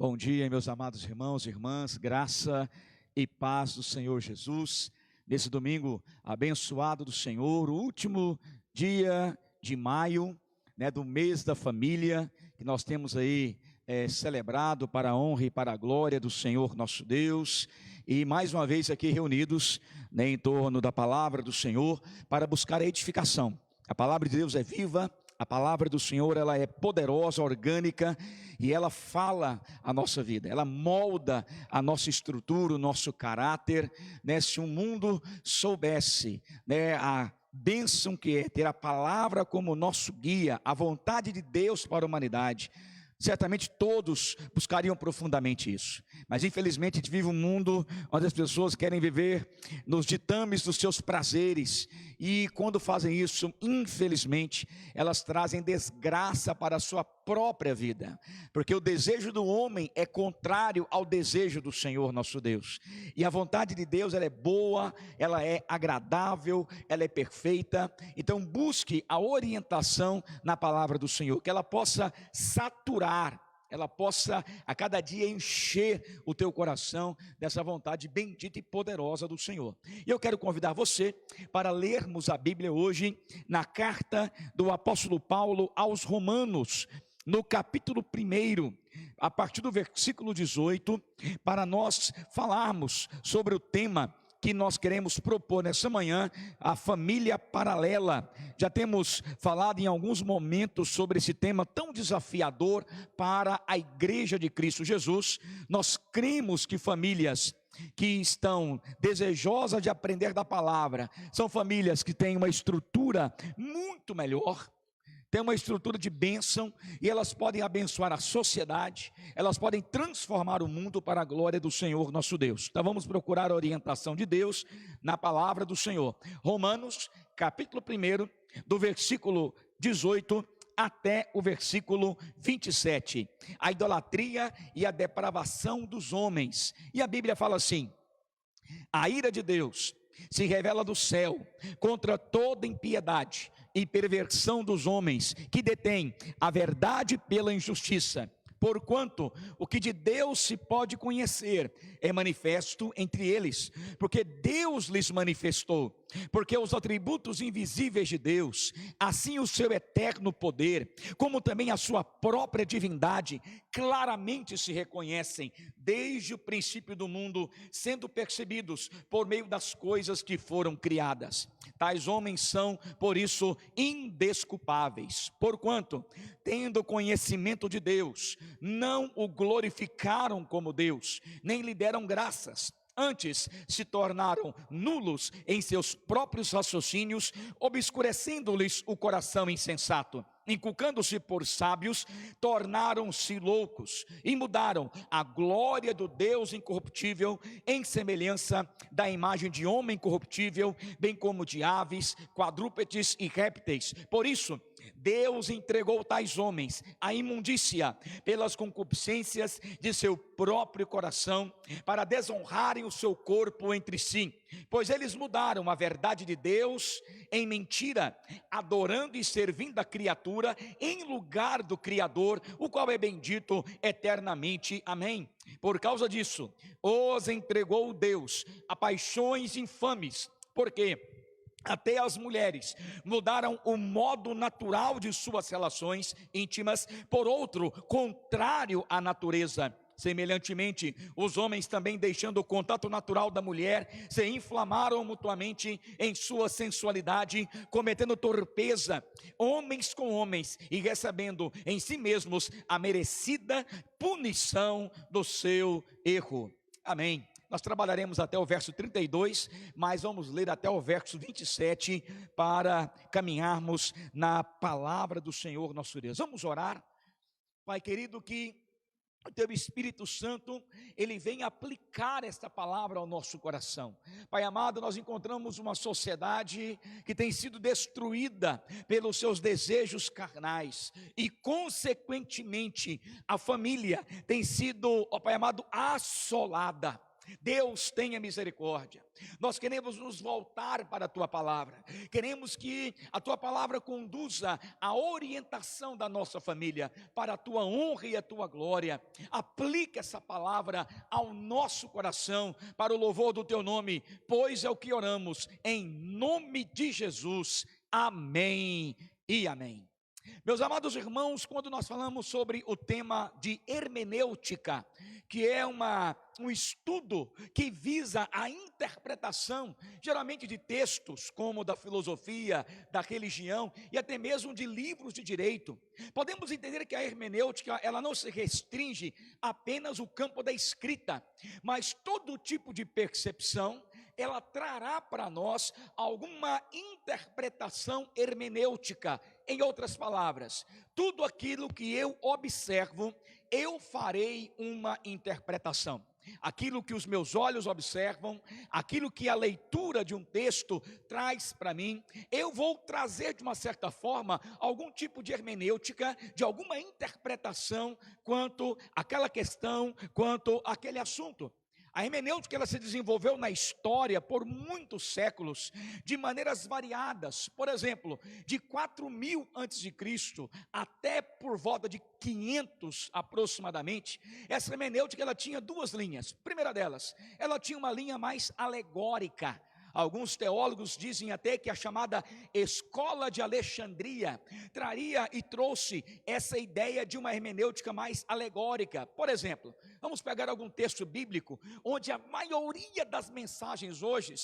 Bom dia, meus amados irmãos e irmãs, graça e paz do Senhor Jesus. Nesse domingo abençoado do Senhor, o último dia de maio, do mês da família, que nós temos aí celebrado para a honra e para a glória do Senhor nosso Deus. E mais uma vez aqui reunidos, em torno da palavra do Senhor, para buscar a edificação. A palavra de Deus é viva. A palavra do Senhor, ela é poderosa, orgânica, e ela fala a nossa vida, ela molda a nossa estrutura, o nosso caráter, Se o mundo soubesse, a bênção que é ter a palavra como nosso guia, a vontade de Deus para a humanidade, certamente todos buscariam profundamente isso. Mas infelizmente a gente vive um mundo onde as pessoas querem viver nos ditames dos seus prazeres, e quando fazem isso, infelizmente, elas trazem desgraça para a sua própria vida, porque o desejo do homem é contrário ao desejo do Senhor nosso Deus, e a vontade de Deus, ela é boa, ela é agradável, ela é perfeita. Então busque a orientação na palavra do Senhor, que ela possa saturar, ela possa a cada dia encher o teu coração dessa vontade bendita e poderosa do Senhor. E eu quero convidar você para lermos a Bíblia hoje na carta do apóstolo Paulo aos Romanos, no capítulo 1, a partir do versículo 18, para nós falarmos sobre o tema que nós queremos propor nessa manhã, a família paralela. Já temos falado em alguns momentos sobre esse tema tão desafiador para a igreja de Cristo Jesus. Nós cremos que famílias que estão desejosas de aprender da palavra, são famílias que têm uma estrutura muito melhor, tem uma estrutura de bênção, e elas podem abençoar a sociedade, elas podem transformar o mundo para a glória do Senhor nosso Deus. Então vamos procurar a orientação de Deus na palavra do Senhor. Romanos, capítulo 1, do versículo 18 até o versículo 27. A idolatria e a depravação dos homens. E a Bíblia fala assim: a ira de Deus se revela do céu contra toda impiedade e perversão dos homens que detêm a verdade pela injustiça. Porquanto o que de Deus se pode conhecer é manifesto entre eles, porque Deus lhes manifestou. Porque os atributos invisíveis de Deus, assim o seu eterno poder, como também a sua própria divindade, claramente se reconhecem desde o princípio do mundo, sendo percebidos por meio das coisas que foram criadas. Tais homens são, por isso, indesculpáveis, porquanto, tendo conhecimento de Deus, não o glorificaram como Deus, nem lhe deram graças. Antes se tornaram nulos em seus próprios raciocínios, obscurecendo-lhes o coração insensato. Inculcando-se por sábios, tornaram-se loucos e mudaram a glória do Deus incorruptível em semelhança da imagem de homem corruptível, bem como de aves, quadrúpedes e répteis. Por isso, Deus entregou tais homens à imundícia pelas concupiscências de seu próprio coração, para desonrarem o seu corpo entre si, pois eles mudaram a verdade de Deus em mentira, adorando e servindo a criatura em lugar do Criador, o qual é bendito eternamente. Amém. Por causa disso, os entregou Deus a paixões infames, porque até as mulheres mudaram o modo natural de suas relações íntimas por outro contrário à natureza. Semelhantemente, os homens também, deixando o contato natural da mulher, se inflamaram mutuamente em sua sensualidade, cometendo torpeza, homens com homens, e recebendo em si mesmos a merecida punição do seu erro. Amém. Nós trabalharemos até o verso 32, mas vamos ler até o verso 27 para caminharmos na palavra do Senhor nosso Deus. Vamos orar. Pai querido, que o teu Espírito Santo, ele vem aplicar esta palavra ao nosso coração. Pai amado, nós encontramos uma sociedade que tem sido destruída pelos seus desejos carnais, e consequentemente a família tem sido, ó Pai amado, assolada. Deus tenha misericórdia. Nós queremos nos voltar para a tua palavra. Queremos que a tua palavra conduza a orientação da nossa família para a tua honra e a tua glória. Aplica essa palavra ao nosso coração para o louvor do teu nome, pois é o que oramos em nome de Jesus. Amém e amém. Meus amados irmãos, quando nós falamos sobre o tema de hermenêutica, que é um estudo que visa a interpretação, geralmente de textos, como da filosofia, da religião e até mesmo de livros de direito, podemos entender que a hermenêutica, ela não se restringe apenas ao campo da escrita, mas todo tipo de percepção, ela trará para nós alguma interpretação hermenêutica. Em outras palavras, tudo aquilo que eu observo, eu farei uma interpretação. Aquilo que os meus olhos observam, aquilo que a leitura de um texto traz para mim, eu vou trazer de uma certa forma algum tipo de hermenêutica, de alguma interpretação quanto àquela questão, quanto àquele assunto. A hermenêutica, ela se desenvolveu na história por muitos séculos, de maneiras variadas. Por exemplo, de 4000 a.C. até por volta de 500 aproximadamente, essa hermenêutica, ela tinha duas linhas. Primeira delas, ela tinha uma linha mais alegórica. Alguns teólogos dizem até que a chamada Escola de Alexandria traria e trouxe essa ideia de uma hermenêutica mais alegórica. Por exemplo, vamos pegar algum texto bíblico, onde a maioria das mensagens hoje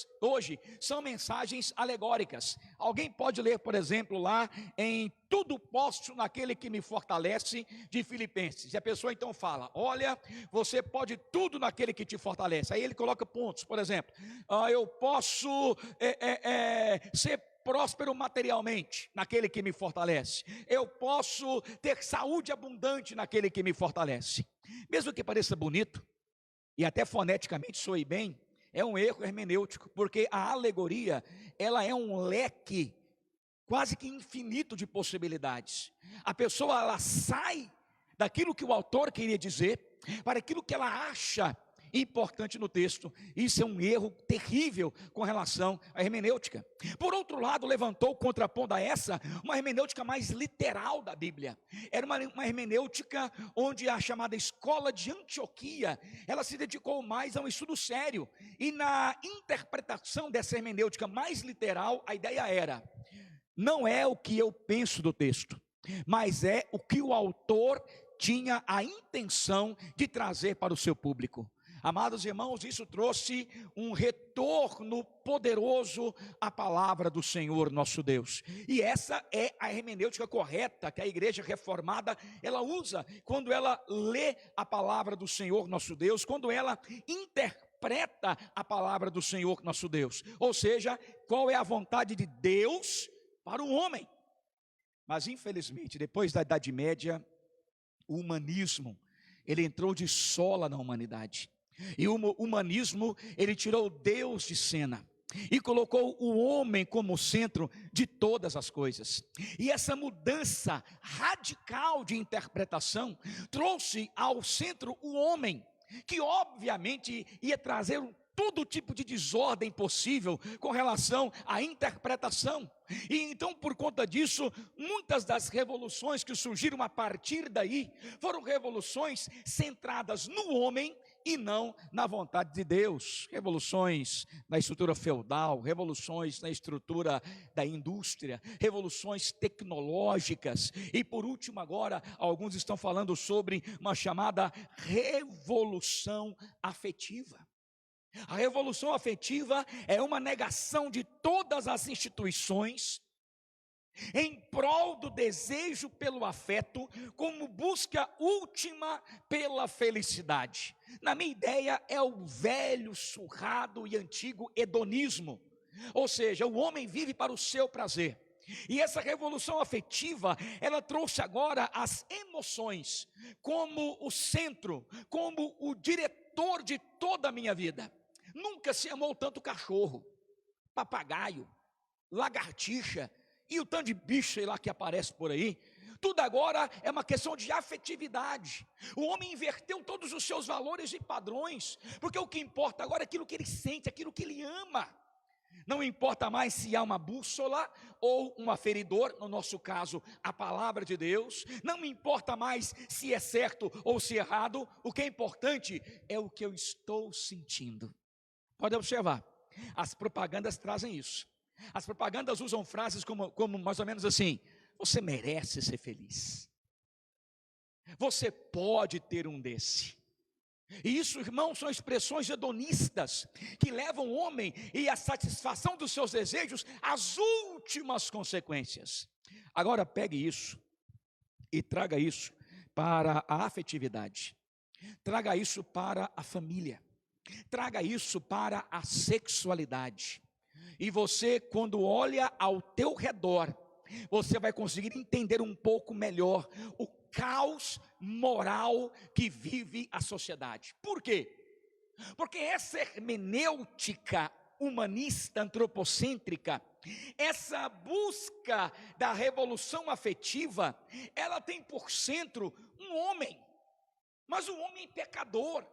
são mensagens alegóricas. Alguém pode ler, por exemplo, lá em tudo posso naquele que me fortalece, de Filipenses. E a pessoa então fala, olha, você pode tudo naquele que te fortalece. Aí ele coloca pontos, por exemplo, eu posso ser próspero materialmente naquele que me fortalece. Eu posso ter saúde abundante naquele que me fortalece. Mesmo que pareça bonito, e até foneticamente soe bem, é um erro hermenêutico, porque a alegoria, ela é um leque quase que infinito de possibilidades. A pessoa, ela sai daquilo que o autor queria dizer para aquilo que ela acha importante no texto. Isso é um erro terrível com relação à hermenêutica. Por outro lado, levantou contrapondo a essa uma hermenêutica mais literal da Bíblia. Era uma hermenêutica onde a chamada escola de Antioquia, ela se dedicou mais a um estudo sério, e na interpretação dessa hermenêutica mais literal, a ideia era: não é o que eu penso do texto, mas é o que o autor tinha a intenção de trazer para o seu público. Amados irmãos, isso trouxe um retorno poderoso à palavra do Senhor nosso Deus. E essa é a hermenêutica correta que a igreja reformada, ela usa quando ela lê a palavra do Senhor nosso Deus, quando ela interpreta a palavra do Senhor nosso Deus. Ou seja, qual é a vontade de Deus para o homem. Mas infelizmente, depois da Idade Média, o humanismo, ele entrou de sola na humanidade. E o humanismo, ele tirou Deus de cena e colocou o homem como centro de todas as coisas. E essa mudança radical de interpretação trouxe ao centro o homem, que obviamente ia trazer todo tipo de desordem possível com relação à interpretação. E então, por conta disso, muitas das revoluções que surgiram a partir daí foram revoluções centradas no homem e não na vontade de Deus. Revoluções na estrutura feudal, revoluções na estrutura da indústria, revoluções tecnológicas, e por último agora, alguns estão falando sobre uma chamada revolução afetiva. A revolução afetiva é uma negação de todas as instituições em prol do desejo pelo afeto, como busca última pela felicidade. Na minha ideia, é o velho, surrado e antigo hedonismo. Ou seja, o homem vive para o seu prazer. E essa revolução afetiva, ela trouxe agora as emoções como o centro, como o diretor de toda a minha vida. Nunca se amou tanto cachorro, papagaio, lagartixa e o tanto de bicho, sei lá, que aparece por aí, Tudo agora é uma questão de afetividade. O homem inverteu todos os seus valores e padrões, porque o que importa agora é aquilo que ele sente, aquilo que ele ama. Não importa mais se há uma bússola ou um aferidor, no nosso caso, a palavra de Deus. Não importa mais se é certo ou se é errado. O que é importante é o que eu estou sentindo. Pode observar, as propagandas trazem isso. As propagandas usam frases como mais ou menos assim: você merece ser feliz. Você pode ter um desse. E isso, irmãos, são expressões hedonistas que levam o homem e a satisfação dos seus desejos às últimas consequências. Agora pegue isso e traga isso para a afetividade. Traga isso para a família. Traga isso para a sexualidade. E você, quando olha ao teu redor, você vai conseguir entender um pouco melhor o caos moral que vive a sociedade. Por quê? Porque essa hermenêutica humanista, antropocêntrica, essa busca da revolução afetiva, ela tem por centro um homem, mas um homem pecador,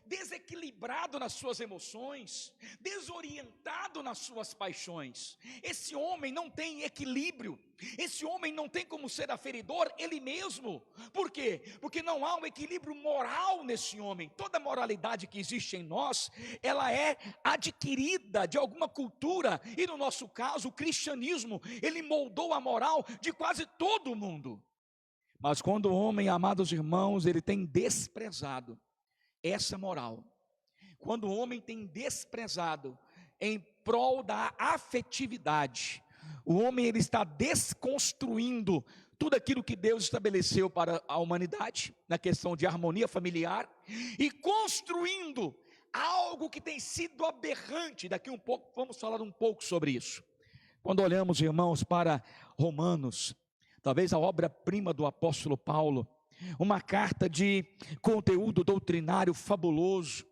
desequilibrado nas suas emoções, desorientado nas suas paixões. Esse homem não tem equilíbrio, esse homem não tem como ser aferidor ele mesmo. Por quê? Porque não há um equilíbrio moral nesse homem. Toda moralidade que existe em nós, ela é adquirida de alguma cultura, e no nosso caso, o cristianismo, ele moldou a moral de quase todo mundo. Mas quando o homem, amados irmãos, ele tem desprezado essa moral, quando o homem tem desprezado em prol da afetividade, o homem ele está desconstruindo tudo aquilo que Deus estabeleceu para a humanidade, na questão de harmonia familiar, e construindo algo que tem sido aberrante. Daqui um pouco vamos falar um pouco sobre isso. Quando olhamos, irmãos, para Romanos, talvez a obra-prima do apóstolo Paulo, uma carta de conteúdo doutrinário fabuloso,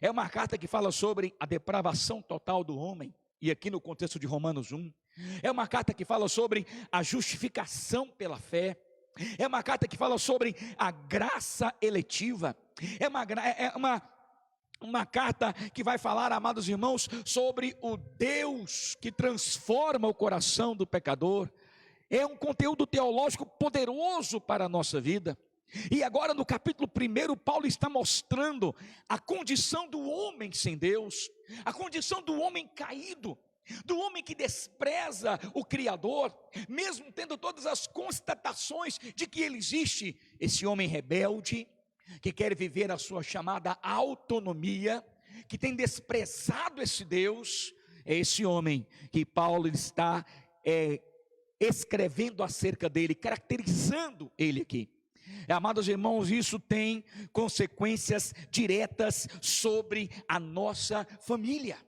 é uma carta que fala sobre a depravação total do homem, e aqui no contexto de Romanos 1, é uma carta que fala sobre a justificação pela fé, é uma carta que fala sobre a graça eletiva, é uma carta que vai falar, amados irmãos, sobre o Deus que transforma o coração do pecador. É um conteúdo teológico poderoso para a nossa vida. E agora no capítulo 1, Paulo está mostrando a condição do homem sem Deus, a condição do homem caído, do homem que despreza o Criador, mesmo tendo todas as constatações de que ele existe. Esse homem rebelde, que quer viver a sua chamada autonomia, que tem desprezado esse Deus, é esse homem que Paulo está escrevendo acerca dele, caracterizando ele aqui. Amados irmãos, isso tem consequências diretas sobre a nossa família.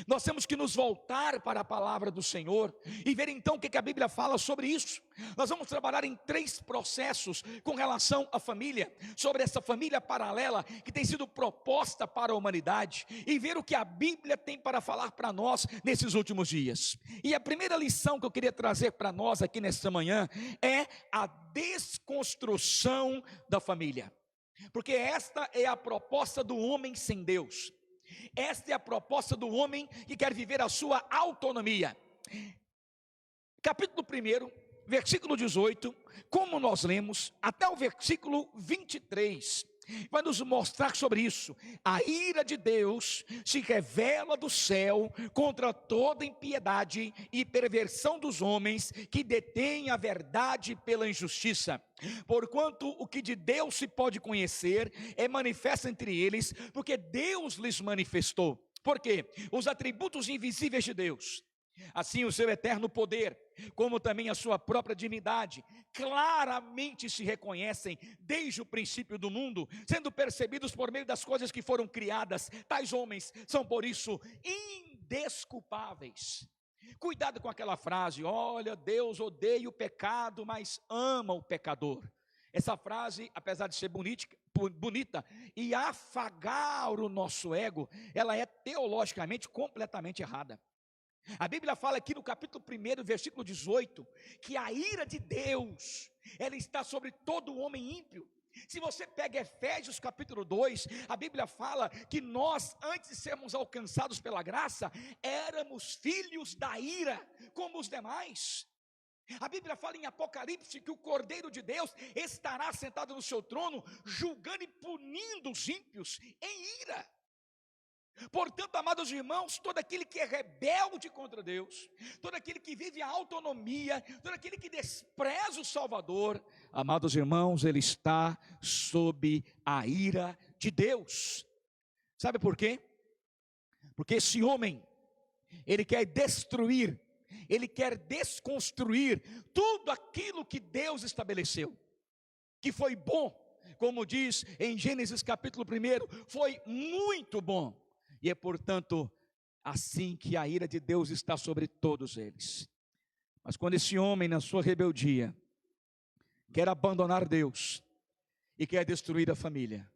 Nós temos que nos voltar para a palavra do Senhor e ver então o que a Bíblia fala sobre isso. Nós vamos trabalhar em 3 processos com relação à família, sobre essa família paralela que tem sido proposta para a humanidade, e ver o que a Bíblia tem para falar para nós nesses últimos dias. E a primeira lição que eu queria trazer para nós aqui nesta manhã é a desconstrução da família, porque esta é a proposta do homem sem Deus. Esta é a proposta do homem que quer viver a sua autonomia. Capítulo 1, versículo 18, como nós lemos, até o versículo 23, vai nos mostrar sobre isso. A ira de Deus se revela do céu contra toda impiedade e perversão dos homens que detêm a verdade pela injustiça. Porquanto o que de Deus se pode conhecer é manifesto entre eles, porque Deus lhes manifestou. Por quê? Os atributos invisíveis de Deus, assim o seu eterno poder, como também a sua própria divindade, claramente se reconhecem desde o princípio do mundo, sendo percebidos por meio das coisas que foram criadas. Tais homens são por isso indesculpáveis. Cuidado com aquela frase: olha, Deus odeia o pecado, mas ama o pecador. Essa frase, apesar de ser bonita e afagar o nosso ego, ela é teologicamente completamente errada. A Bíblia fala aqui no capítulo 1, versículo 18, que a ira de Deus, ela está sobre todo homem ímpio. Se você pega Efésios capítulo 2, a Bíblia fala que nós, antes de sermos alcançados pela graça, éramos filhos da ira, como os demais. A Bíblia fala em Apocalipse que o Cordeiro de Deus estará sentado no seu trono, julgando e punindo os ímpios em ira. Portanto, amados irmãos, todo aquele que é rebelde contra Deus, todo aquele que vive a autonomia, todo aquele que despreza o Salvador, amados irmãos, ele está sob a ira de Deus. Sabe por quê? Porque esse homem, ele quer destruir, ele quer desconstruir tudo aquilo que Deus estabeleceu, que foi bom, como diz em Gênesis capítulo 1, foi muito bom. E é portanto assim que a ira de Deus está sobre todos eles. Mas quando esse homem, na sua rebeldia, quer abandonar Deus e quer destruir a família,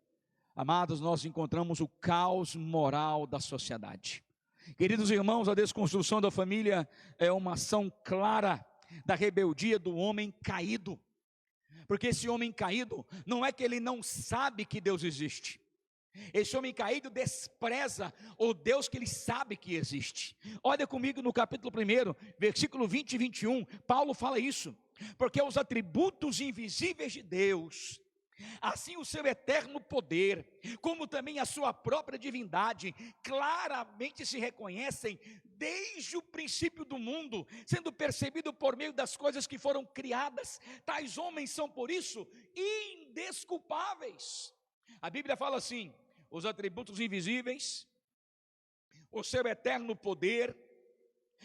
amados, nós encontramos o caos moral da sociedade. Queridos irmãos, a desconstrução da família é uma ação clara da rebeldia do homem caído. Porque esse homem caído, não é que ele não sabe que Deus existe. Esse homem caído despreza o Deus que ele sabe que existe. Olha comigo no capítulo 1, versículo 20 e 21, Paulo fala isso. Porque os atributos invisíveis de Deus, assim o seu eterno poder, como também a sua própria divindade, claramente se reconhecem desde o princípio do mundo, sendo percebido por meio das coisas que foram criadas. Tais homens são por isso indesculpáveis. A Bíblia fala assim: os atributos invisíveis, o seu eterno poder,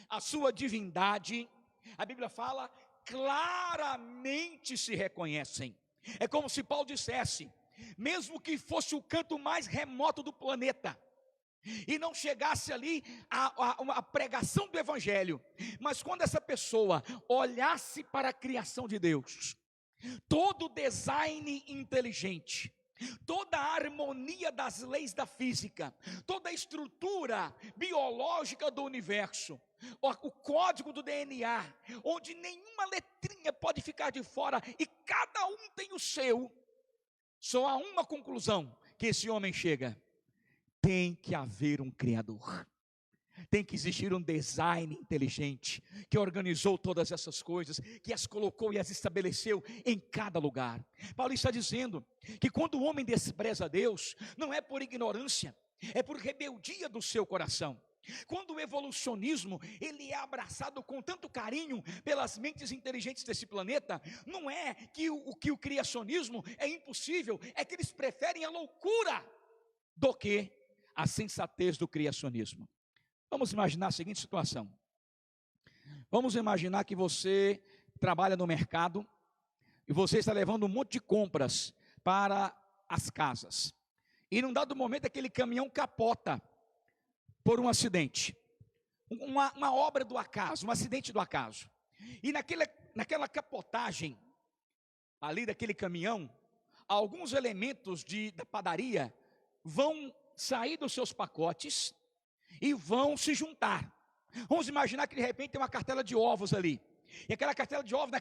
a sua divindade, a Bíblia fala, claramente se reconhecem. É como se Paulo dissesse, mesmo que fosse o canto mais remoto do planeta, e não chegasse ali a pregação do Evangelho, mas quando essa pessoa olhasse para a criação de Deus, todo o design inteligente, toda a harmonia das leis da física, toda a estrutura biológica do universo, o código do DNA, onde nenhuma letrinha pode ficar de fora e cada um tem o seu, só há uma conclusão que esse homem chega: tem que haver um Criador. Tem que existir um design inteligente que organizou todas essas coisas, que as colocou e as estabeleceu em cada lugar. Paulo está dizendo que quando o homem despreza Deus, não é por ignorância, é por rebeldia do seu coração. Quando o evolucionismo ele é abraçado com tanto carinho pelas mentes inteligentes desse planeta, não é que o criacionismo é impossível, é que eles preferem a loucura do que a sensatez do criacionismo. Vamos imaginar a seguinte situação. Vamos imaginar que você trabalha no mercado e você está levando um monte de compras para as casas. E num dado momento aquele caminhão capota por um acidente. Uma obra do acaso, um acidente do acaso. E naquela capotagem ali daquele caminhão, alguns elementos da padaria vão sair dos seus pacotes e vão se juntar. Vamos imaginar que de repente tem uma cartela de ovos ali, e aquela cartela de ovos,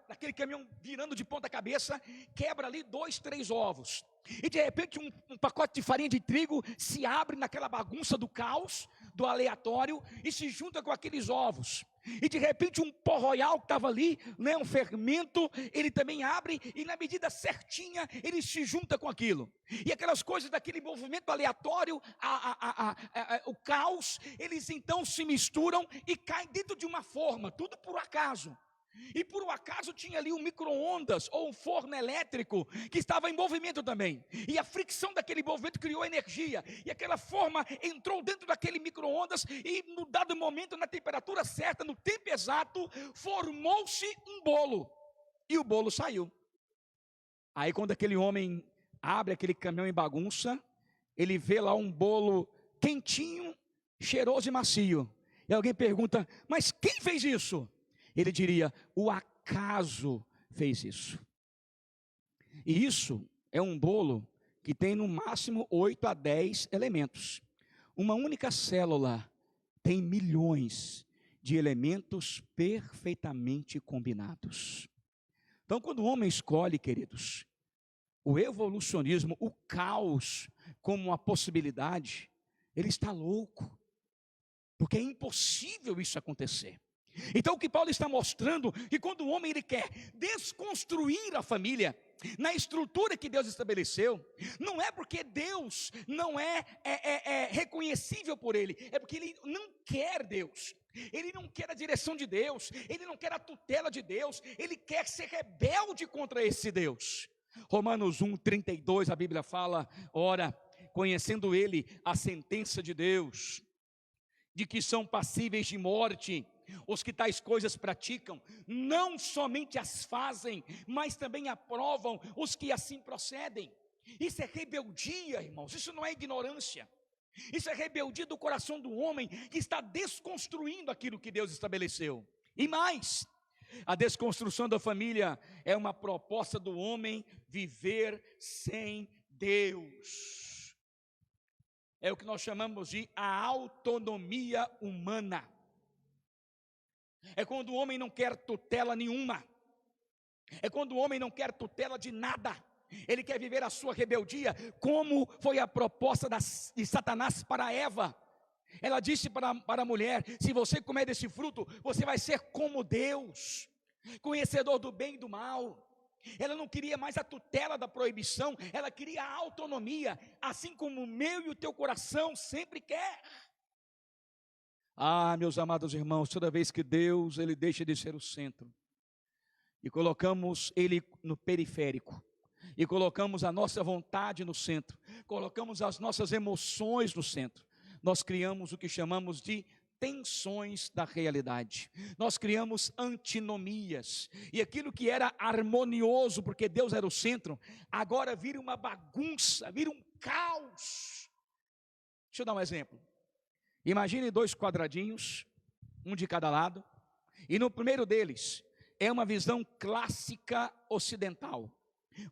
naquele caminhão virando de ponta cabeça, quebra ali 2, 3 ovos, e de repente um pacote de farinha de trigo se abre naquela bagunça do caos, do aleatório, e se junta com aqueles ovos, e de repente um pó royal que estava ali, né, um fermento, ele também abre, e na medida certinha, ele se junta com aquilo, e aquelas coisas daquele movimento aleatório, o caos, eles então se misturam, e caem dentro de uma forma, tudo por acaso. E por um acaso tinha ali um micro-ondas ou um forno elétrico que estava em movimento também, e a fricção daquele movimento criou energia, e aquela forma entrou dentro daquele micro-ondas, e no dado momento, na temperatura certa, no tempo exato, formou-se um bolo, e o bolo saiu. Aí quando aquele homem abre aquele caminhão em bagunça, ele vê lá um bolo quentinho, cheiroso e macio, e alguém pergunta: mas quem fez isso? Ele diria: o acaso fez isso. E isso é um bolo que tem no máximo 8 a 10 elementos. Uma única célula tem milhões de elementos perfeitamente combinados. Então, quando o homem escolhe, queridos, o evolucionismo, o caos como uma possibilidade, ele está louco, porque é impossível isso acontecer. Então o que Paulo está mostrando, que quando o homem ele quer desconstruir a família, na estrutura que Deus estabeleceu, não é porque Deus não é reconhecível por ele, é porque ele não quer Deus, ele não quer a direção de Deus, ele não quer a tutela de Deus, ele quer ser rebelde contra esse Deus. Romanos 1:32, a Bíblia fala, ora, conhecendo ele a sentença de Deus, de que são passíveis de morte os que tais coisas praticam, não somente as fazem, mas também aprovam os que assim procedem. Isso é rebeldia, irmãos, isso não é ignorância, isso é rebeldia do coração do homem, que está desconstruindo aquilo que Deus estabeleceu. E mais, a desconstrução da família é uma proposta do homem viver sem Deus. É o que nós chamamos de a autonomia humana. É quando o homem não quer tutela nenhuma, é quando o homem não quer tutela de nada, ele quer viver a sua rebeldia, como foi a proposta de Satanás para Eva. Ela disse para a mulher, se você comer desse fruto, você vai ser como Deus, conhecedor do bem e do mal. Ela não queria mais a tutela da proibição, ela queria a autonomia, assim como o meu e o teu coração sempre quer. Ah, meus amados irmãos, toda vez que Deus ele deixa de ser o centro, e colocamos ele no periférico, e colocamos a nossa vontade no centro, colocamos as nossas emoções no centro, nós criamos o que chamamos de tensões da realidade, nós criamos antinomias, e aquilo que era harmonioso, porque Deus era o centro, agora vira uma bagunça, vira um caos. Deixa eu dar um exemplo. Imagine 2 quadradinhos, um de cada lado, e no primeiro deles é uma visão clássica ocidental,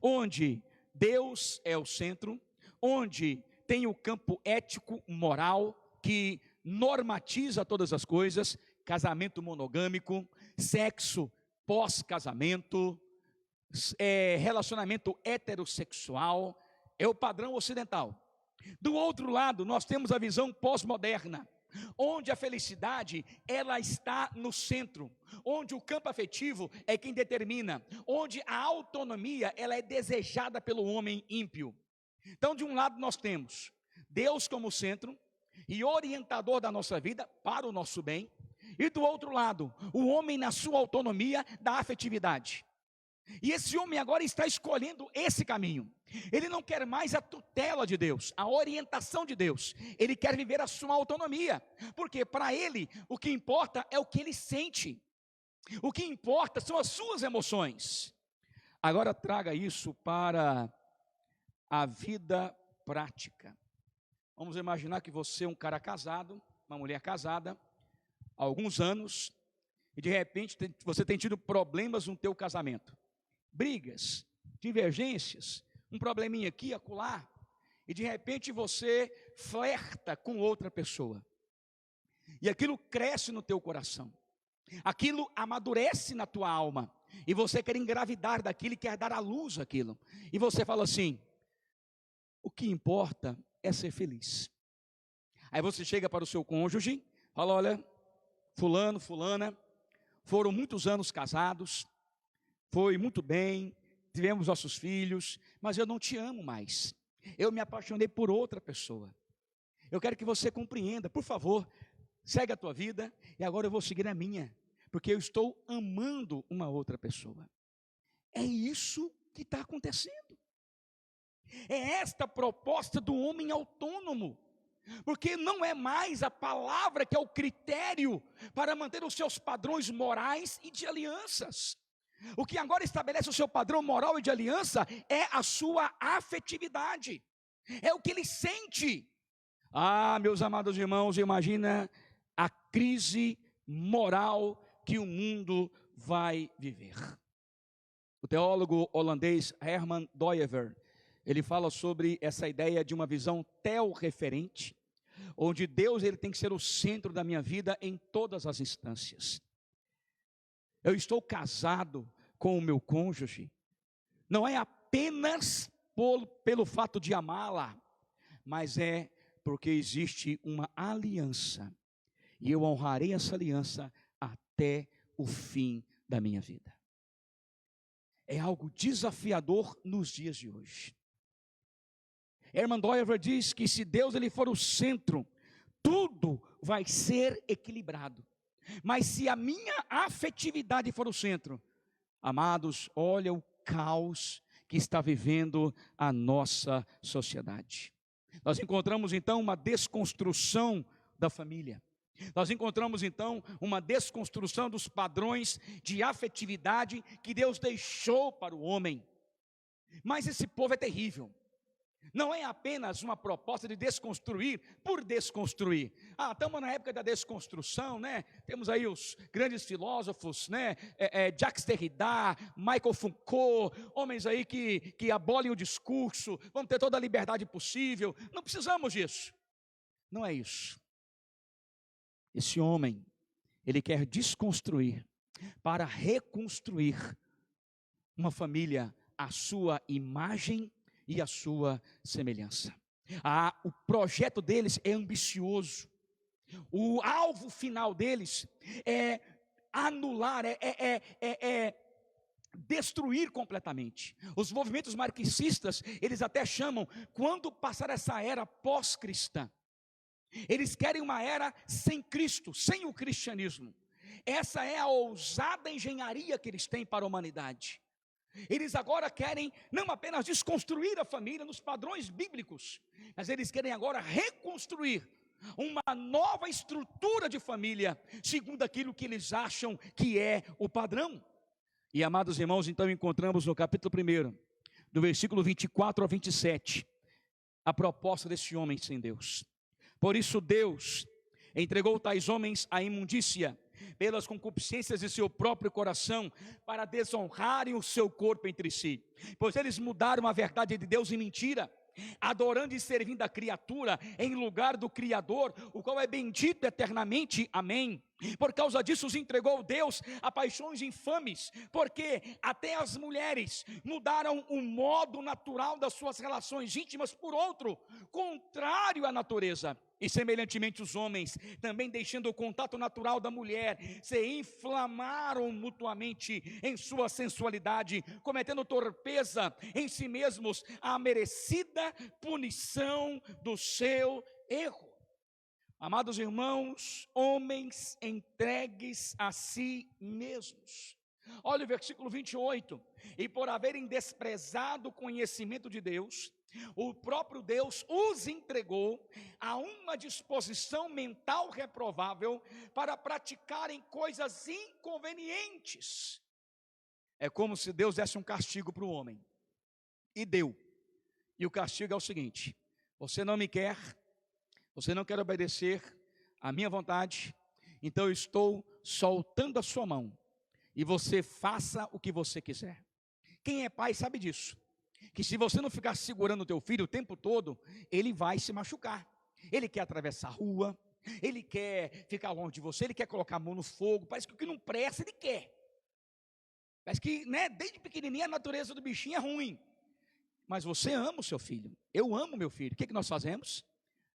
onde Deus é o centro, onde tem o campo ético, moral, que normatiza todas as coisas, casamento monogâmico, sexo pós-casamento, relacionamento heterossexual, é o padrão ocidental. Do outro lado, nós temos a visão pós-moderna, onde a felicidade, ela está no centro, onde o campo afetivo é quem determina, onde a autonomia, ela é desejada pelo homem ímpio. Então, de um lado nós temos Deus como centro e orientador da nossa vida para o nosso bem, e do outro lado, o homem na sua autonomia da afetividade. E esse homem agora está escolhendo esse caminho. Ele não quer mais a tutela de Deus, a orientação de Deus. Ele quer viver a sua autonomia, porque para ele o que importa é o que ele sente. O que importa são as suas emoções. Agora traga isso para a vida prática. Vamos imaginar que você é um cara casado, uma mulher casada, há alguns anos, e de repente você tem tido problemas no teu casamento. Brigas, divergências, um probleminha aqui, acolá, e de repente você flerta com outra pessoa, e aquilo cresce no teu coração, aquilo amadurece na tua alma, e você quer engravidar daquilo e quer dar à luz aquilo, e você fala assim, o que importa é ser feliz. Aí você chega para o seu cônjuge, fala, olha, fulano, fulana, foram muitos anos casados, foi muito bem, tivemos nossos filhos, mas eu não te amo mais, eu me apaixonei por outra pessoa, eu quero que você compreenda, por favor, segue a tua vida, e agora eu vou seguir a minha, porque eu estou amando uma outra pessoa. É isso que está acontecendo, é esta proposta do homem autônomo, porque não é mais a palavra que é o critério para manter os seus padrões morais e de alianças. O que agora estabelece o seu padrão moral e de aliança é a sua afetividade, é o que ele sente. Ah, meus amados irmãos, imagina a crise moral que o mundo vai viver. O teólogo holandês Herman Doyever, ele fala sobre essa ideia de uma visão teorreferente, onde Deus ele tem que ser o centro da minha vida em todas as instâncias. Eu estou casado com o meu cônjuge, não é apenas pelo fato de amá-la, mas é porque existe uma aliança, e eu honrarei essa aliança até o fim da minha vida. É algo desafiador nos dias de hoje. Herman Dover diz que se Deus ele for o centro, tudo vai ser equilibrado. Mas se a minha afetividade for o centro, amados, olha o caos que está vivendo a nossa sociedade. Nós encontramos então uma desconstrução da família. Nós encontramos então uma desconstrução dos padrões de afetividade que Deus deixou para o homem. Mas esse povo é terrível. Não é apenas uma proposta de desconstruir por desconstruir. Estamos na época da desconstrução, né? Temos aí os grandes filósofos, né? Jacques Derrida, Michel Foucault, homens aí que abolem o discurso, vão ter toda a liberdade possível. Não precisamos disso. Não é isso. Esse homem, ele quer desconstruir para reconstruir uma família à sua imagem e a sua semelhança. O projeto deles é ambicioso. O alvo final deles é anular, destruir completamente. Os movimentos marxistas, eles até chamam, quando passar essa era pós-cristã, eles querem uma era sem Cristo, sem o cristianismo. Essa é a ousada engenharia que eles têm para a humanidade. Eles agora querem não apenas desconstruir a família nos padrões bíblicos, mas eles querem agora reconstruir uma nova estrutura de família, segundo aquilo que eles acham que é o padrão. E amados irmãos, então encontramos no capítulo 1, do versículo 24 ao 27, a proposta desse homem sem Deus. Por isso Deus entregou tais homens à imundícia, pelas concupiscências de seu próprio coração, para desonrarem o seu corpo entre si, pois eles mudaram a verdade de Deus em mentira, adorando e servindo a criatura em lugar do Criador, o qual é bendito eternamente, amém. Por causa disso os entregou Deus a paixões infames, porque até as mulheres mudaram o modo natural das suas relações íntimas por outro, contrário à natureza. E semelhantemente os homens, também deixando o contato natural da mulher, se inflamaram mutuamente em sua sensualidade, cometendo torpeza em si mesmos, a merecida punição do seu erro. Amados irmãos, homens entregues a si mesmos. Olha o versículo 28. E por haverem desprezado o conhecimento de Deus, o próprio Deus os entregou a uma disposição mental reprovável para praticarem coisas inconvenientes. É como se Deus desse um castigo para o homem. E deu. E o castigo é o seguinte: você não me quer, você não quer obedecer à minha vontade, então eu estou soltando a sua mão, e você faça o que você quiser. Quem é pai sabe disso, que se você não ficar segurando o teu filho o tempo todo, ele vai se machucar. Ele quer atravessar a rua, ele quer ficar longe de você, ele quer colocar a mão no fogo, parece que o que não presta ele quer. Parece que, desde pequenininho a natureza do bichinho é ruim. Mas você ama o seu filho, eu amo meu filho. O que nós fazemos?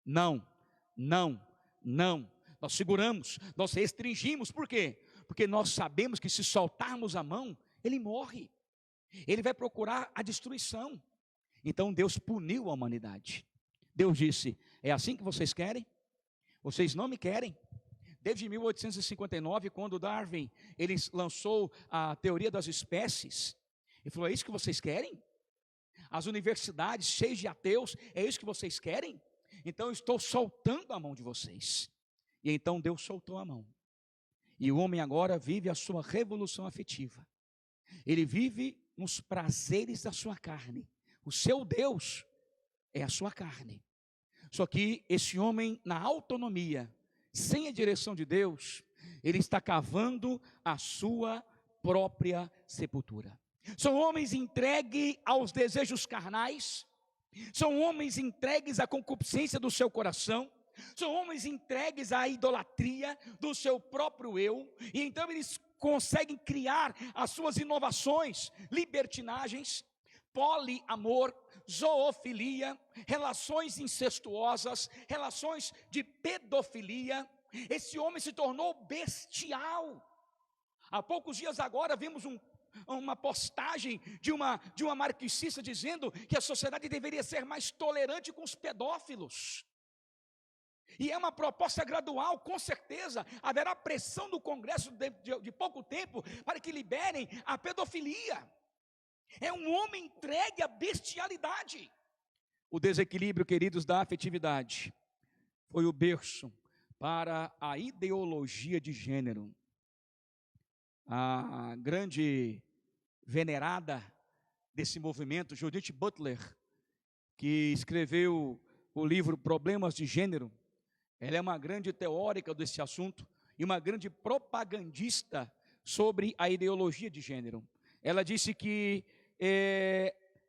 Não. Nós seguramos, nós restringimos. Por quê? Porque nós sabemos que se soltarmos a mão, ele morre. Ele vai procurar a destruição. Então Deus puniu a humanidade. Deus disse: é assim que vocês querem? Vocês não me querem. Desde 1859, quando Darwin ele lançou a teoria das espécies, ele falou: é isso que vocês querem? As universidades cheias de ateus, é isso que vocês querem? Então eu estou soltando a mão de vocês. E então Deus soltou a mão. E o homem agora vive a sua revolução afetiva. Ele vive nos prazeres da sua carne. O seu Deus é a sua carne. Só que esse homem, na autonomia, sem a direção de Deus, ele está cavando a sua própria sepultura. São homens entregues aos desejos carnais, são homens entregues à concupiscência do seu coração, São homens entregues à idolatria do seu próprio eu, e então eles conseguem criar as suas inovações, libertinagens, poliamor, zoofilia, relações incestuosas, relações de pedofilia. Esse homem se tornou bestial. Há poucos dias agora vimos uma postagem de uma marxista dizendo que a sociedade deveria ser mais tolerante com os pedófilos. E é uma proposta gradual, com certeza haverá pressão do Congresso de pouco tempo para que liberem a pedofilia. É um homem entregue à bestialidade. O desequilíbrio, queridos, da afetividade foi o berço para a ideologia de gênero. A grande venerada desse movimento, Judith Butler, que escreveu o livro Problemas de Gênero, ela é uma grande teórica desse assunto e uma grande propagandista sobre a ideologia de gênero. Ela disse que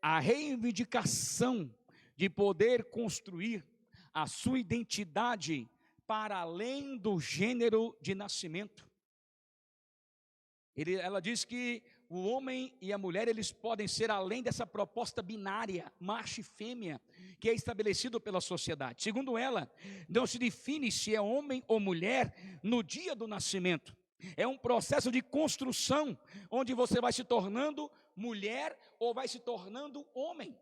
a reivindicação de poder construir a sua identidade para além do gênero de nascimento. Ela diz que o homem e a mulher, eles podem ser além dessa proposta binária, macho e fêmea, que é estabelecido pela sociedade. Segundo ela, não se define se é homem ou mulher no dia do nascimento. É um processo de construção, onde você vai se tornando mulher ou vai se tornando homem.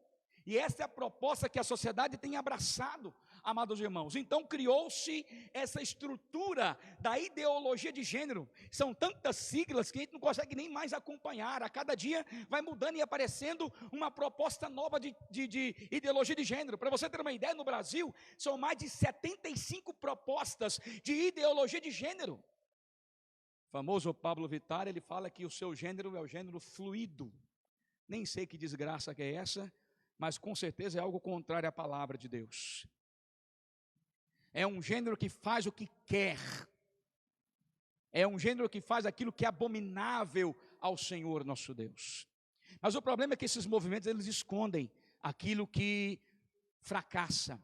E essa é a proposta que a sociedade tem abraçado, amados irmãos. Então criou-se essa estrutura da ideologia de gênero. São tantas siglas que a gente não consegue nem mais acompanhar. A cada dia vai mudando e aparecendo uma proposta nova de ideologia de gênero. Para você ter uma ideia, no Brasil são mais de 75 propostas de ideologia de gênero. O famoso Pablo Vittar, ele fala que o seu gênero é o gênero fluido. Nem sei que desgraça que é essa, mas com certeza é algo contrário à palavra de Deus. É um gênero que faz o que quer. É um gênero que faz aquilo que é abominável ao Senhor nosso Deus. Mas o problema é que esses movimentos, eles escondem aquilo que fracassa.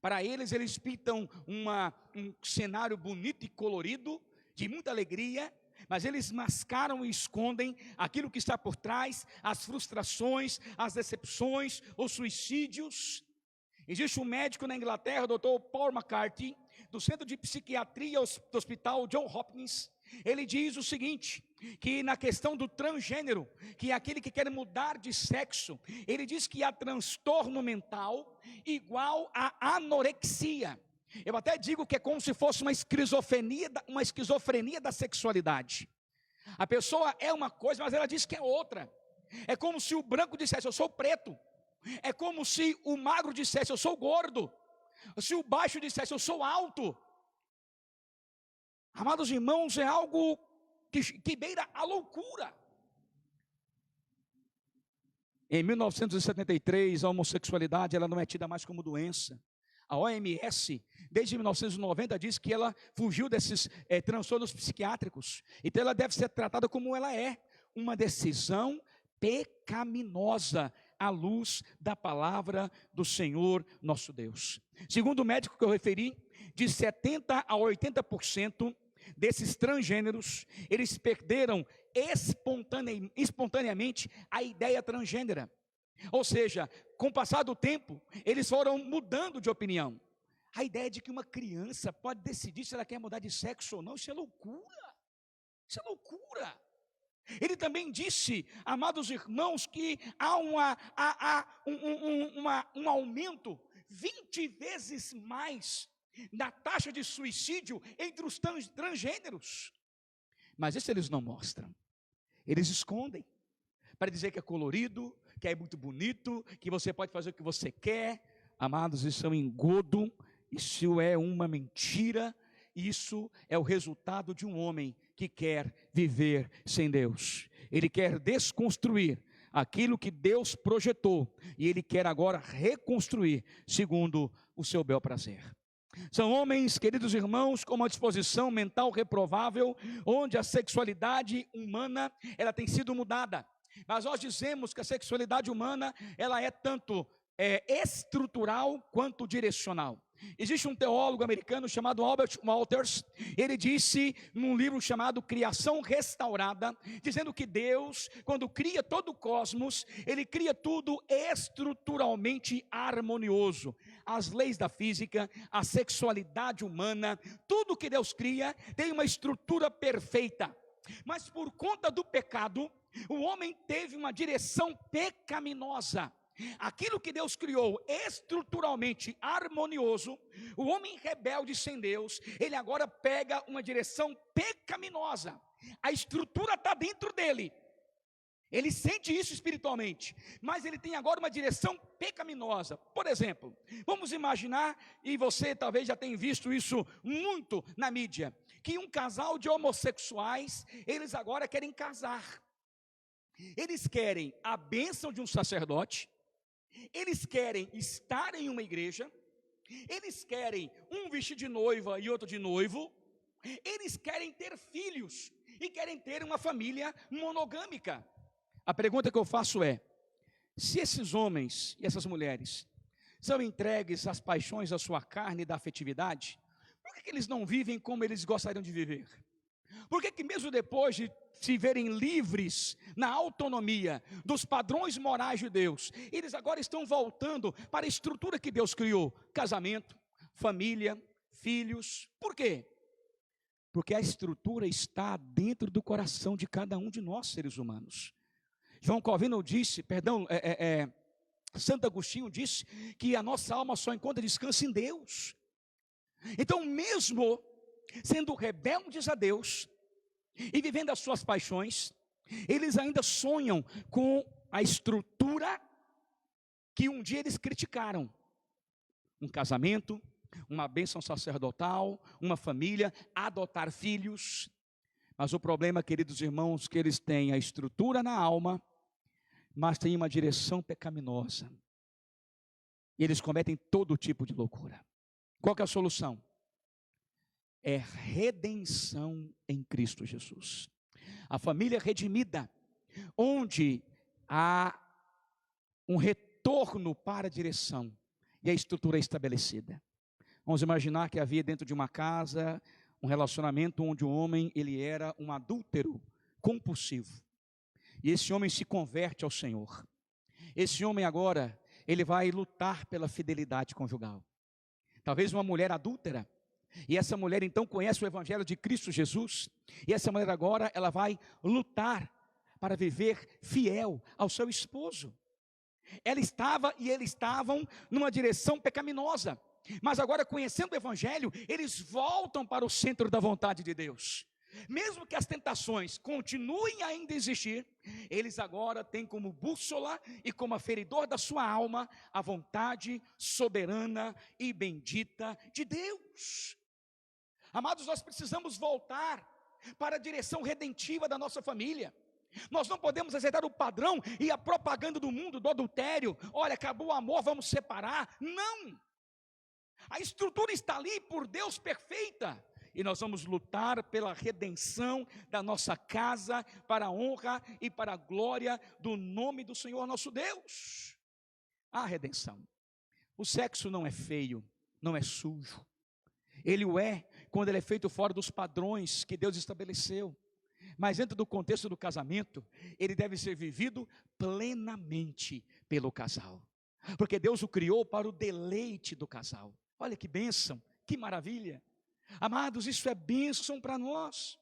Para eles pintam um cenário bonito e colorido, de muita alegria, mas eles mascaram e escondem aquilo que está por trás, as frustrações, as decepções, os suicídios. Existe um médico na Inglaterra, o Dr. Paul McCarthy, do Centro de Psiquiatria do Hospital John Hopkins. Ele diz o seguinte, que na questão do transgênero, que é aquele que quer mudar de sexo, ele diz que há transtorno mental igual a anorexia. Eu até digo que é como se fosse uma esquizofrenia da sexualidade. A pessoa é uma coisa, mas ela diz que é outra. É como se o branco dissesse, eu sou preto. É como se o magro dissesse, eu sou gordo. Se o baixo dissesse, eu sou alto. Amados irmãos, é algo que beira a loucura. Em 1973, a homossexualidade ela não é tida mais como doença. A OMS, desde 1990, diz que ela fugiu desses transtornos psiquiátricos. Então ela deve ser tratada como ela é, uma decisão pecaminosa, à luz da palavra do Senhor nosso Deus. Segundo o médico que eu referi, de 70% a 80% desses transgêneros, eles perderam espontaneamente a ideia transgênera. Ou seja, com o passar do tempo, eles foram mudando de opinião. A ideia de que uma criança pode decidir se ela quer mudar de sexo ou não, isso é loucura. Isso é loucura. Ele também disse, amados irmãos, que há um aumento 20 vezes mais na taxa de suicídio entre os transgêneros. Mas isso eles não mostram. Eles escondem, para dizer que é colorido, que é muito bonito, que você pode fazer o que você quer. Amados, isso é um engodo, isso é uma mentira, isso é o resultado de um homem que quer viver sem Deus. Ele quer desconstruir aquilo que Deus projetou, e ele quer agora reconstruir segundo o seu bel prazer. São homens, queridos irmãos, com uma disposição mental reprovável, onde a sexualidade humana ela tem sido mudada. Mas nós dizemos que a sexualidade humana ela é tanto estrutural quanto direcional. Existe um teólogo americano chamado Albert Walters. Ele disse num livro chamado Criação Restaurada, dizendo que Deus, quando cria todo o cosmos, Ele cria tudo estruturalmente harmonioso. As leis da física, a sexualidade humana, tudo que Deus cria tem uma estrutura perfeita. Mas por conta do pecado, o homem teve uma direção pecaminosa. Aquilo que Deus criou estruturalmente harmonioso, o homem rebelde sem Deus, ele agora pega uma direção pecaminosa. A estrutura está dentro dele, ele sente isso espiritualmente, mas ele tem agora uma direção pecaminosa. Por exemplo, vamos imaginar, e você talvez já tenha visto isso muito na mídia, que um casal de homossexuais, eles agora querem casar. Eles querem a bênção de um sacerdote, eles querem estar em uma igreja, eles querem um vestido de noiva e outro de noivo, eles querem ter filhos e querem ter uma família monogâmica. A pergunta que eu faço é: se esses homens e essas mulheres são entregues às paixões da sua carne e da afetividade, por que eles não vivem como eles gostariam de viver? Por que mesmo depois de se verem livres na autonomia dos padrões morais de Deus, eles agora estão voltando para a estrutura que Deus criou? Casamento, família, filhos. Por quê? Porque a estrutura está dentro do coração de cada um de nós, seres humanos. João Calvino disse, Santo Agostinho disse que a nossa alma só encontra descanso em Deus. Então, mesmo sendo rebeldes a Deus e vivendo as suas paixões, eles ainda sonham com a estrutura que um dia eles criticaram: um casamento, uma bênção sacerdotal, uma família, adotar filhos. Mas o problema, queridos irmãos, que eles têm a estrutura na alma, mas têm uma direção pecaminosa, e eles cometem todo tipo de loucura. Qual que é a solução? É redenção em Cristo Jesus. A família redimida, onde há um retorno para a direção e a estrutura é estabelecida. Vamos imaginar que havia dentro de uma casa um relacionamento onde o homem ele era um adúltero compulsivo, e esse homem se converte ao Senhor. Esse homem agora ele vai lutar pela fidelidade conjugal. Talvez uma mulher adúltera, e essa mulher então conhece o evangelho de Cristo Jesus, e essa mulher agora ela vai lutar para viver fiel ao seu esposo. Ela estava e ele estavam numa direção pecaminosa, mas agora, conhecendo o evangelho, eles voltam para o centro da vontade de Deus. Mesmo que as tentações continuem ainda a existir, eles agora têm como bússola e como aferidor da sua alma a vontade soberana e bendita de Deus. Amados, nós precisamos voltar para a direção redentiva da nossa família. Nós não podemos aceitar o padrão e a propaganda do mundo, do adultério. Olha, acabou o amor, vamos separar. Não! A estrutura está ali por Deus perfeita, e nós vamos lutar pela redenção da nossa casa, para a honra e para a glória do nome do Senhor nosso Deus. A redenção. O sexo não é feio, não é sujo. Ele o é quando ele é feito fora dos padrões que Deus estabeleceu. Mas dentro do contexto do casamento, ele deve ser vivido plenamente pelo casal, porque Deus o criou para o deleite do casal. Olha que bênção, que maravilha. Amados, isso é bênção para nós,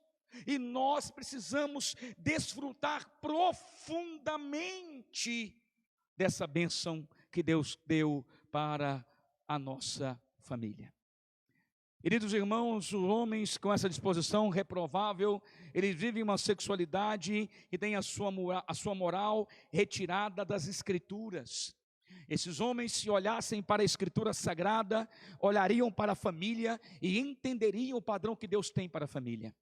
e nós precisamos desfrutar profundamente dessa bênção que Deus deu para a nossa família. Queridos irmãos, os homens com essa disposição reprovável, eles vivem uma sexualidade e têm a sua moral retirada das Escrituras. Esses homens, se olhassem para a Escritura Sagrada, olhariam para a família e entenderiam o padrão que Deus tem para a família.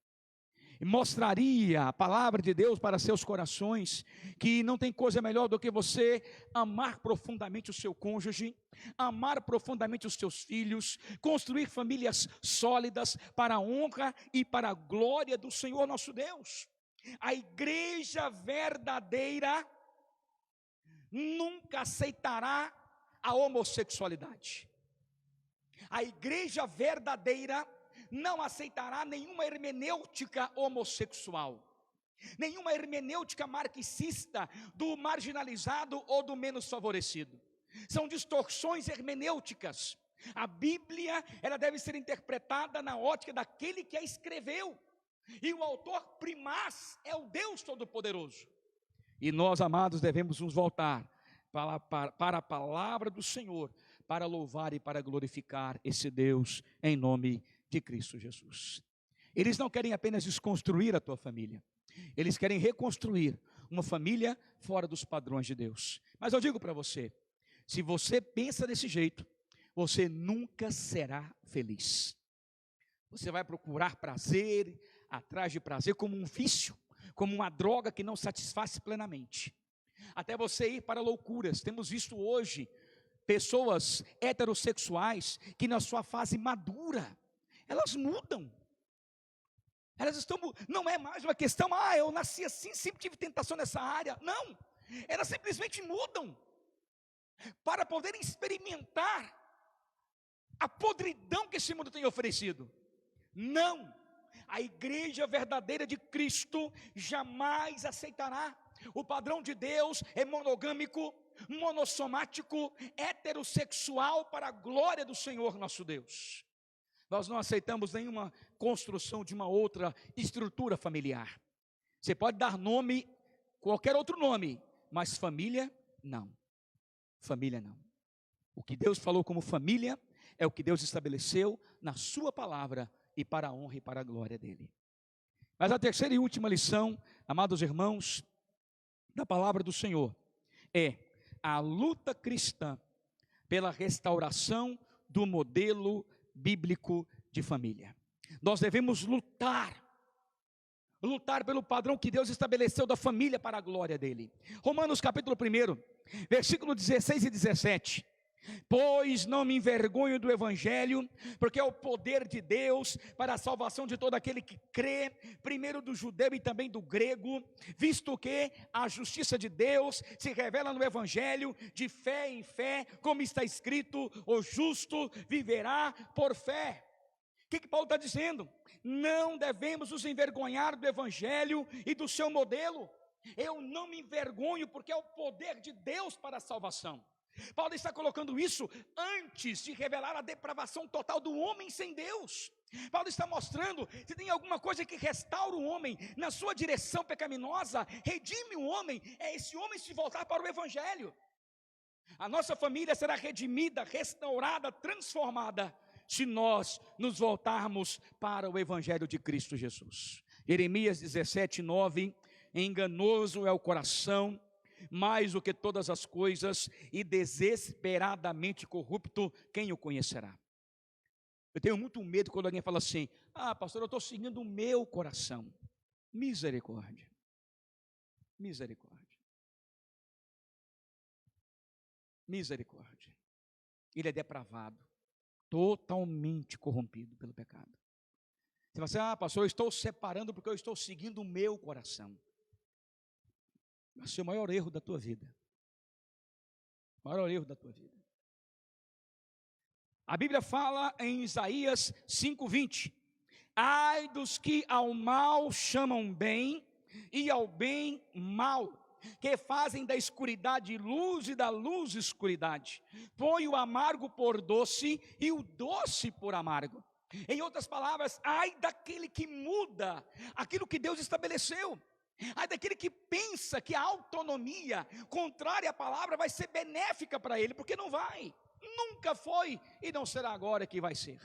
E mostraria a palavra de Deus para seus corações, que não tem coisa melhor do que você amar profundamente o seu cônjuge, amar profundamente os seus filhos, construir famílias sólidas para a honra e para a glória do Senhor nosso Deus. A igreja verdadeira nunca aceitará a homossexualidade. A igreja verdadeira não aceitará nenhuma hermenêutica homossexual, nenhuma hermenêutica marxista do marginalizado ou do menos favorecido. São distorções hermenêuticas. A Bíblia, ela deve ser interpretada na ótica daquele que a escreveu, e o autor primaz é o Deus Todo-Poderoso. E nós, amados, devemos nos voltar para a palavra do Senhor, para louvar e para glorificar esse Deus em nome de Cristo Jesus. Eles não querem apenas desconstruir a tua família, eles querem reconstruir uma família fora dos padrões de Deus. Mas eu digo para você, se você pensa desse jeito, você nunca será feliz. Você vai procurar prazer, atrás de prazer, como um vício, como uma droga que não satisfaz plenamente, até você ir para loucuras. Temos visto hoje pessoas heterossexuais que na sua fase madura, elas mudam, elas estão, não é mais uma questão, eu nasci assim, sempre tive tentação nessa área, não, elas simplesmente mudam, para poderem experimentar a podridão que esse mundo tem oferecido. Não, a igreja verdadeira de Cristo jamais aceitará. O padrão de Deus é monogâmico, monossomático, heterossexual, para a glória do Senhor nosso Deus. Nós não aceitamos nenhuma construção de uma outra estrutura familiar. Você pode dar nome, qualquer outro nome, mas família, não. Família não. O que Deus falou como família é o que Deus estabeleceu na sua palavra, e para a honra e para a glória dele. Mas a terceira e última lição, amados irmãos, da palavra do Senhor, é a luta cristã pela restauração do modelo bíblico de família. Nós devemos lutar pelo padrão que Deus estabeleceu da família para a glória dele. Romanos capítulo 1, versículo 16 e 17. Pois não me envergonho do evangelho, porque é o poder de Deus para a salvação de todo aquele que crê, primeiro do judeu e também do grego, visto que a justiça de Deus se revela no evangelho, de fé em fé, como está escrito, o justo viverá por fé. O que Paulo está dizendo? Não devemos nos envergonhar do evangelho e do seu modelo. Eu não me envergonho, porque é o poder de Deus para a salvação. Paulo está colocando isso antes de revelar a depravação total do homem sem Deus. Paulo está mostrando, se tem alguma coisa que restaura o homem na sua direção pecaminosa, redime o homem, é esse homem se voltar para o evangelho. A nossa família será redimida, restaurada, transformada, se nós nos voltarmos para o evangelho de Cristo Jesus. Jeremias 17:9, enganoso é o coração, mais do que todas as coisas, e desesperadamente corrupto, quem o conhecerá? Eu tenho muito medo quando alguém fala assim, pastor, eu estou seguindo o meu coração. Misericórdia, misericórdia, misericórdia. Ele é depravado, totalmente corrompido pelo pecado. Você fala assim, pastor, eu estou separando porque eu estou seguindo o meu coração. Vai ser o maior erro da tua vida. O maior erro da tua vida. A Bíblia fala em Isaías 5:20. Ai dos que ao mal chamam bem, e ao bem mal, que fazem da escuridade luz e da luz escuridade. Põe o amargo por doce e o doce por amargo. Em outras palavras, ai daquele que muda aquilo que Deus estabeleceu. Ai daquele que pensa que a autonomia contrária à palavra vai ser benéfica para ele, porque não vai, nunca foi e não será agora que vai ser.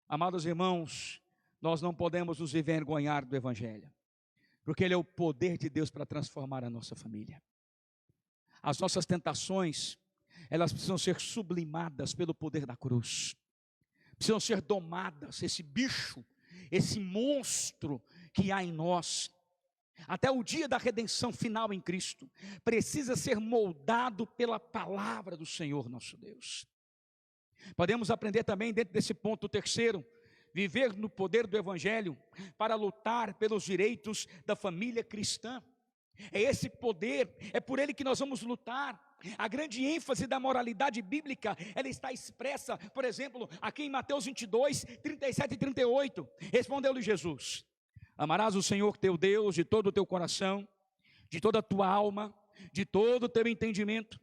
Amados irmãos, nós não podemos nos envergonhar do evangelho, porque ele é o poder de Deus para transformar a nossa família. As nossas tentações, elas precisam ser sublimadas pelo poder da cruz, precisam ser domadas, esse bicho, esse monstro que há em nós, até o dia da redenção final em Cristo, precisa ser moldado pela palavra do Senhor nosso Deus. Podemos aprender também dentro desse ponto terceiro, viver no poder do evangelho, para lutar pelos direitos da família cristã. É esse poder, é por ele que nós vamos lutar. A grande ênfase da moralidade bíblica, ela está expressa, por exemplo, aqui em Mateus 22, 37 e 38. Respondeu-lhe Jesus: amarás o Senhor teu Deus de todo o teu coração, de toda a tua alma, de todo o teu entendimento.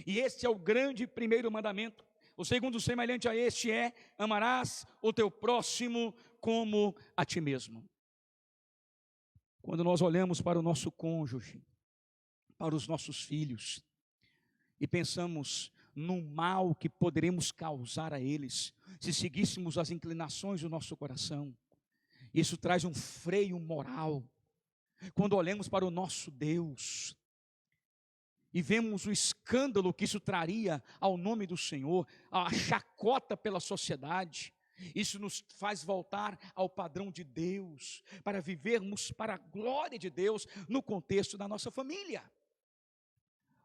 E este é o grande primeiro mandamento. O segundo, semelhante a este, é: amarás o teu próximo como a ti mesmo. Quando nós olhamos para o nosso cônjuge, para os nossos filhos, e pensamos no mal que poderemos causar a eles, se seguíssemos as inclinações do nosso coração, isso traz um freio moral. Quando olhamos para o nosso Deus, e vemos o escândalo que isso traria ao nome do Senhor, a chacota pela sociedade, isso nos faz voltar ao padrão de Deus, para vivermos para a glória de Deus, no contexto da nossa família.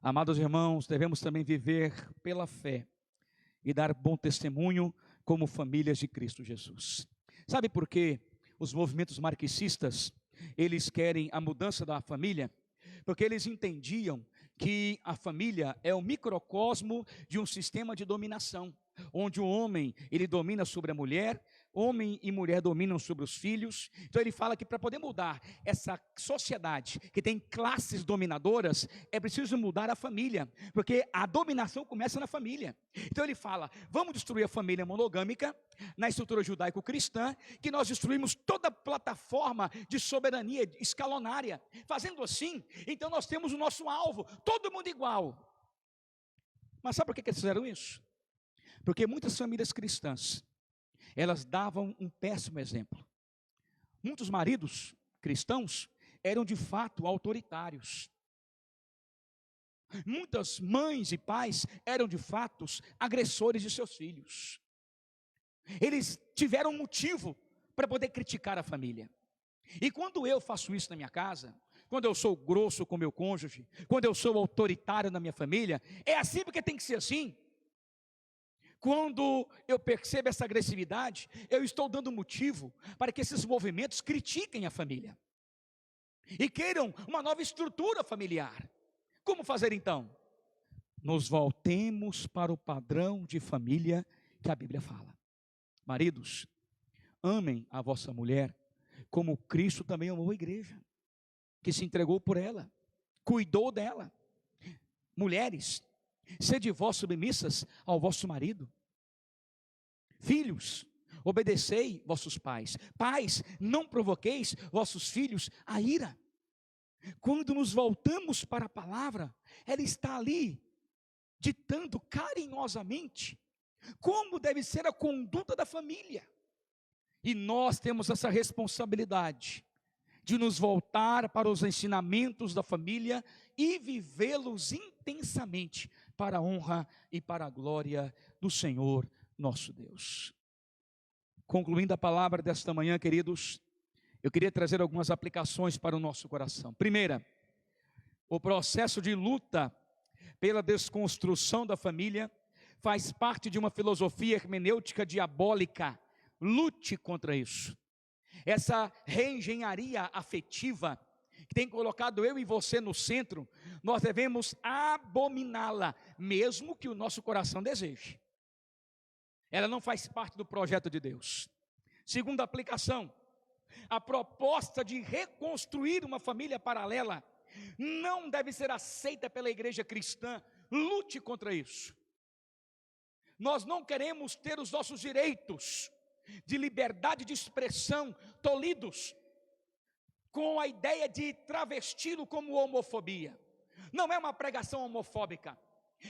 Amados irmãos, devemos também viver pela fé, e dar bom testemunho como famílias de Cristo Jesus. Sabe por quê os movimentos marxistas, eles querem a mudança da família? Porque eles entendiam que a família é o microcosmo de um sistema de dominação, onde o homem, ele domina sobre a mulher, homem e mulher dominam sobre os filhos. Então ele fala que para poder mudar essa sociedade que tem classes dominadoras, é preciso mudar a família, porque a dominação começa na família. Então ele fala: vamos destruir a família monogâmica na estrutura judaico-cristã, que nós destruímos toda a plataforma de soberania escalonária. Fazendo assim, então nós temos o nosso alvo, todo mundo igual. Mas sabe por que eles fizeram isso? Porque muitas famílias cristãs, elas davam um péssimo exemplo. Muitos maridos cristãos eram de fato autoritários. Muitas mães e pais eram de fato agressores de seus filhos. Eles tiveram motivo para poder criticar a família. E quando eu faço isso na minha casa, quando eu sou grosso com meu cônjuge, quando eu sou autoritário na minha família, é assim porque tem que ser assim. Quando eu percebo essa agressividade, eu estou dando motivo para que esses movimentos critiquem a família e queiram uma nova estrutura familiar. Como fazer então? Nos voltemos para o padrão de família que a Bíblia fala. Maridos, amem a vossa mulher como Cristo também amou a igreja, que se entregou por ela, cuidou dela. Mulheres, sede vós submissas ao vosso marido. Filhos, obedecei vossos pais. Pais, não provoqueis vossos filhos a ira. Quando nos voltamos para a palavra, ela está ali, ditando carinhosamente como deve ser a conduta da família. E nós temos essa responsabilidade de nos voltar para os ensinamentos da família e vivê-los intensamente para a honra e para a glória do Senhor nosso Deus. Concluindo a palavra desta manhã, queridos, eu queria trazer algumas aplicações para o nosso coração. Primeira, o processo de luta pela desconstrução da família faz parte de uma filosofia hermenêutica diabólica. Lute contra isso. Essa reengenharia afetiva que tem colocado eu e você no centro, nós devemos abominá-la, mesmo que o nosso coração deseje. Ela não faz parte do projeto de Deus. Segunda aplicação, a proposta de reconstruir uma família paralela não deve ser aceita pela igreja cristã. Lute contra isso. Nós não queremos ter os nossos direitos de liberdade de expressão tolhidos com a ideia de travesti-lo como homofobia. Não é uma pregação homofóbica,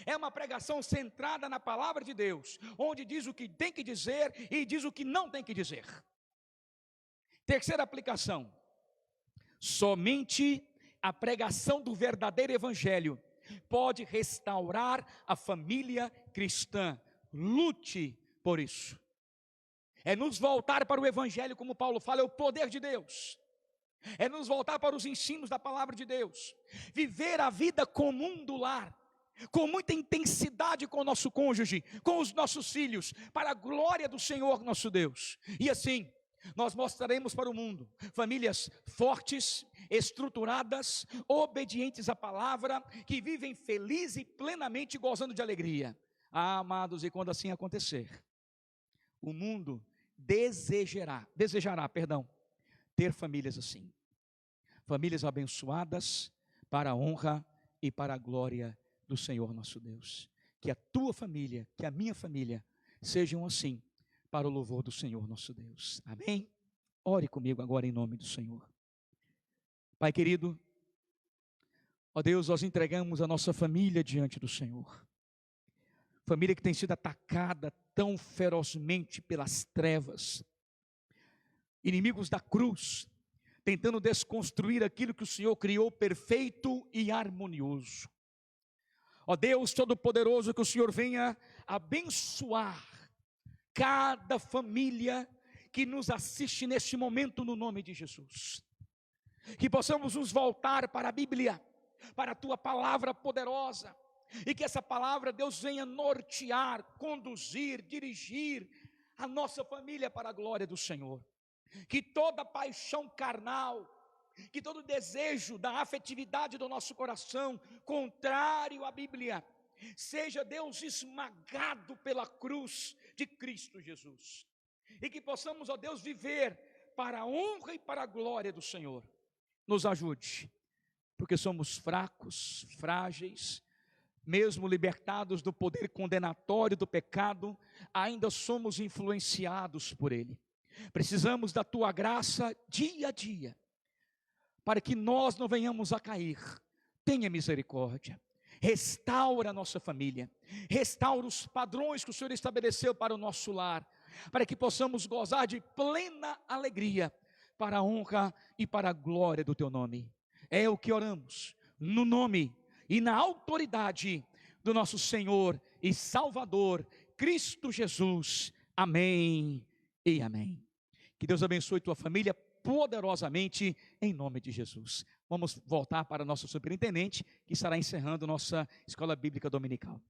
é uma pregação centrada na palavra de Deus, onde diz o que tem que dizer e diz o que não tem que dizer. Terceira aplicação, somente a pregação do verdadeiro evangelho pode restaurar a família cristã. Lute por isso. É nos voltar para o evangelho, como Paulo fala, é o poder de Deus. É nos voltar para os ensinos da palavra de Deus. Viver a vida comum do lar, com muita intensidade com o nosso cônjuge, com os nossos filhos, para a glória do Senhor nosso Deus. E assim, Nós mostraremos para o mundo famílias fortes, estruturadas, obedientes à palavra, que vivem felizes e plenamente gozando de alegria. Ah, amados, e quando assim acontecer, o mundo desejará, ter famílias assim. Famílias abençoadas para a honra e para a glória do Senhor nosso Deus. Que a tua família, que a minha família sejam assim, para o louvor do Senhor nosso Deus. Amém? Ore comigo agora em nome do Senhor. Pai querido, ó Deus, nós entregamos a nossa família diante do Senhor. Família que tem sido atacada tão ferozmente pelas trevas. Inimigos da cruz, tentando desconstruir aquilo que o Senhor criou perfeito e harmonioso. Ó Deus Todo-Poderoso, que o Senhor venha abençoar cada família que nos assiste neste momento, no nome de Jesus. Que possamos nos voltar para a Bíblia, para a tua palavra poderosa, e que essa palavra, Deus, venha nortear, conduzir, dirigir a nossa família para a glória do Senhor. Que toda paixão carnal, que todo desejo da afetividade do nosso coração, contrário à Bíblia, seja, Deus, esmagado pela cruz de Cristo Jesus. E que possamos, ó Deus, viver para a honra e para a glória do Senhor. Nos ajude, porque somos fracos, frágeis, mesmo libertados do poder condenatório do pecado, ainda somos influenciados por ele. Precisamos da tua graça dia a dia, para que nós não venhamos a cair. Tenha misericórdia, restaura a nossa família, restaura os padrões que o Senhor estabeleceu para o nosso lar, para que possamos gozar de plena alegria, para a honra e para a glória do teu nome. É o que oramos, no nome e na autoridade do nosso Senhor e Salvador, Cristo Jesus. Amém e amém. Que Deus abençoe tua família poderosamente, em nome de Jesus. Vamos voltar para a nossa superintendente, que estará encerrando nossa escola bíblica dominical.